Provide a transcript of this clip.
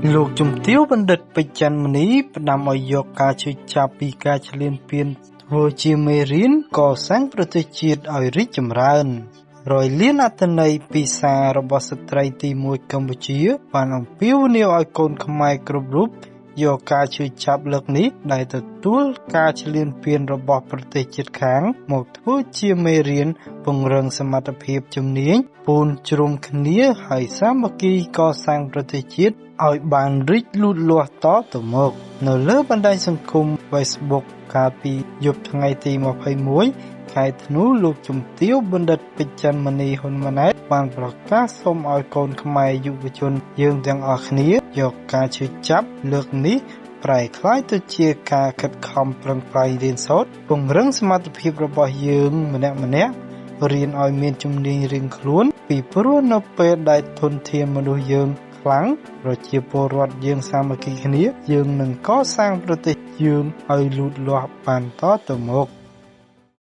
លោកជំទាវបណ្ឌិតពេជ្រច័ន្ទមនីផ្ដាំឲ្យយកការឈឺចាប់ពីការឈ្លានពានធ្វើជាមេរៀនកសាងប្រទេសជាតិឲ្យរីកចម្រើនរយលានអត្ថន័យពីសាររបស់ស្ត្រីទី1កម្ពុជាបានអំពាវនាវឲ្យកូនខ្មែរគ្រប់រូបយកការឈឺចាប់លើកនេះដែលទទួលការឈ្លានពានរបស់ប្រទេសជិតខាងមកធ្វើជាមេរៀនពង្រឹងសមត្ថភាពជំនាញពូនជ្រុំគ្នាហើយសាមគ្គីកសាងប្រទេសជាតិឲ្យបានរីកលូតលាស់តទៅមកនៅលើបណ្ដាញសង្គម Facebook កាលពីយប់ថ្ងៃទី21ខែធ្នូលោកជំទាវបណ្ឌិតពេជ្រច័ន្ទមនីហ៊ុនម៉ាណែតបានប្រកាសសូមឲ្យកូនខ្មែរយុវជនយើងទាំងអស់គ្នាយកការឈឺចាប់លើកនេះប្រែក្លាយទៅជាការខិតខំប្រឹងប្រែងរៀនសូត្រពង្រឹងសមត្ថភាពរបស់យើងម្នាក់ៗរៀនឲ្យមានជំនាញរៀងខ្លួនពីព្រោះនៅពេលដែលធនធានមនុស្សយើងខ្លាំងប្រជាពលរដ្ឋយើងសាមគ្គីគ្នាយើងនឹងកសាងប្រទេសយើងឲ្យលូតលាស់បានតទៅមុខ